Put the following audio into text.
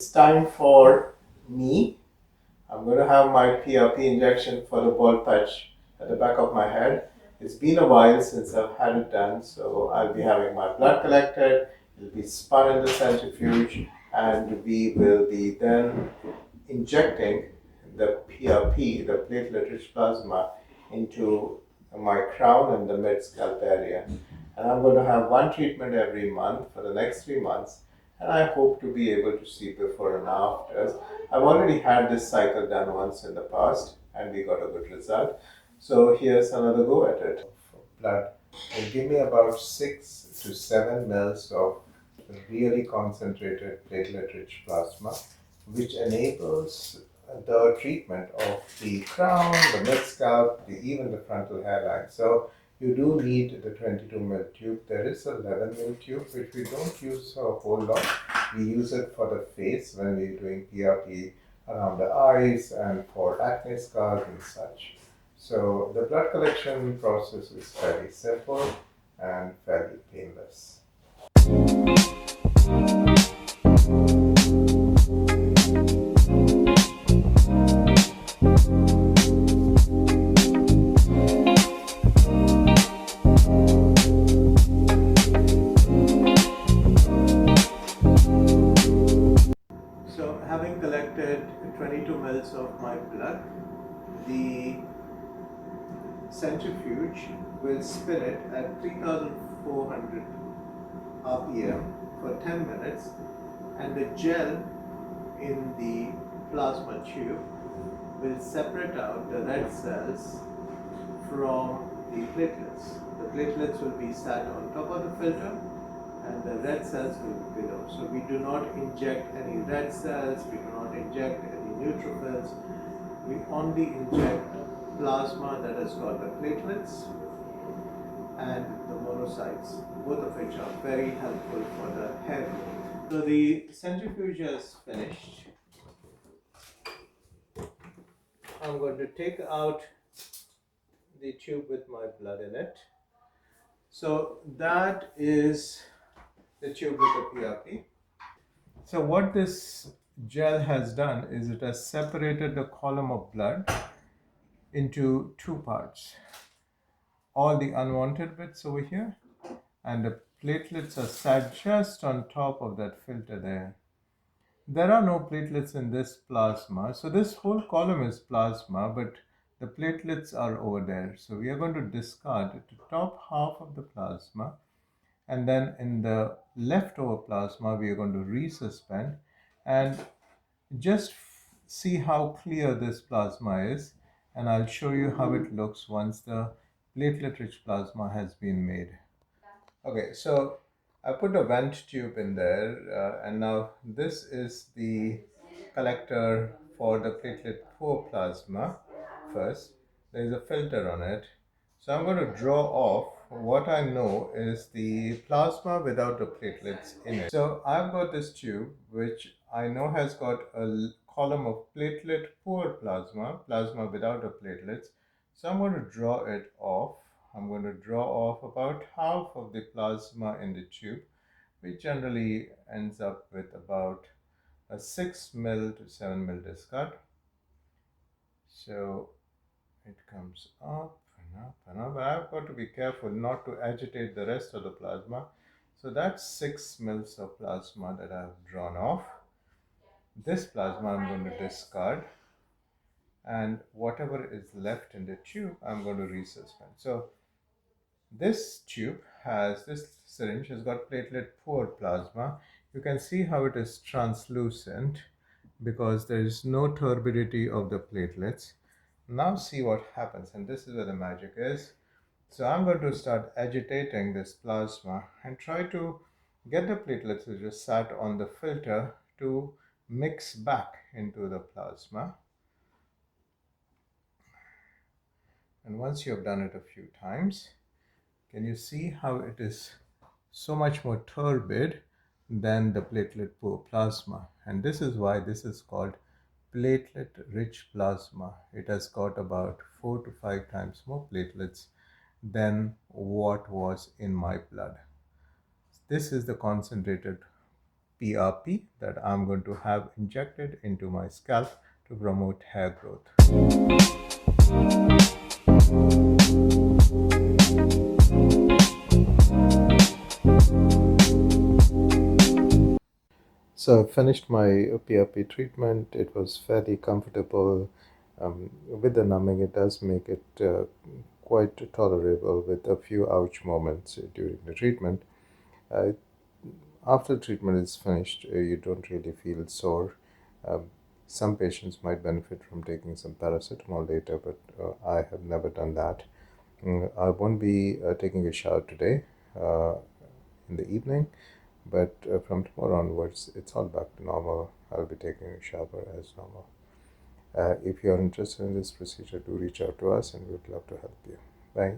It's time for me. I'm going to have my PRP injection for the bald patch at the back of my head. It's been a while since I've had it done, so I'll be having my blood collected, it'll be spun in the centrifuge, and we will be then injecting the PRP, the platelet-rich plasma, into my crown and the mid-scalp area. And I'm going to have one treatment every month for the next 3 months, and I hope to be able to see before and afters. I've already had this cycle done once in the past, and we got a good result. So here's another go at it. Blood will give me about 6 to 7 mils of really concentrated platelet-rich plasma, which enables the treatment of the crown, the mid-scalp, even the frontal hairline. So you do need the 22 mil tube. There is a 11 mil tube, which we don't use a whole lot. We use it for the face when we're doing PRP around the eyes and for acne scars and such. So the blood collection process is fairly simple and fairly painless. So having collected 22 mils of my blood, the centrifuge will spin it at 3400 RPM for 10 minutes, and the gel in the plasma tube will separate out the red cells from the platelets. The platelets will be sat on top of the filter and the red cells will be below. So we do not inject any red cells, we do not inject any neutrophils. We only inject plasma that has got the platelets and the monocytes, both of which are very helpful for the hair growth. So the centrifuge is finished. I'm going to take out the tube with my blood in it. So that is the tube with the PRP. So what this gel has done is it has separated the column of blood into two parts. All the unwanted bits over here, and the platelets are sat just on top of that filter there. There are no platelets in this plasma, so this whole column is plasma, but the platelets are over there. So we are going to discard the top half of the plasma, and then in the leftover plasma we are going to resuspend and just see how clear this plasma is, and I'll show you how it looks once the platelet-rich plasma has been made. Okay, so I put a vent tube in there, and now this is the collector for the platelet poor plasma. First, there is a filter on it. So I'm going to draw off what I know is the plasma without the platelets in it. So I've got this tube which I know has got a column of platelet poor plasma, plasma without the platelets. So I'm going to draw it off. I'm going to draw off about half of the plasma in the tube, which generally ends up with about a 6 mil to 7 mil discard. So it comes up and up and up. I've got to be careful not to agitate the rest of the plasma. So that's 6 mils of plasma that I've drawn off. This plasma I'm going to discard, and whatever is left in the tube I'm going to resuspend. So this syringe has got platelet poor plasma. You can see how it is translucent because there is no turbidity of the platelets. Now see what happens, and this is where the magic is. So I'm going to start agitating this plasma and try to get the platelets which just sat on the filter to mix back into the plasma. And once you have done it a few times, can you see how it is so much more turbid than the platelet poor plasma? And this is why this is called platelet-rich plasma. It has got about 4 to 5 times more platelets than what was in my blood. This is the concentrated PRP that I'm going to have injected into my scalp to promote hair growth. So I finished my PRP treatment. It was fairly comfortable. With the numbing, it does make it quite tolerable with a few ouch moments during the treatment. Uh, After treatment is finished, you don't really feel sore. Um, some patients might benefit from taking some paracetamol later, but I have never done that. I won't be taking a shower today in the evening, but from tomorrow onwards, it's all back to normal. I'll be taking a shower as normal. If you're interested in this procedure, do reach out to us and we'd love to help you. Bye.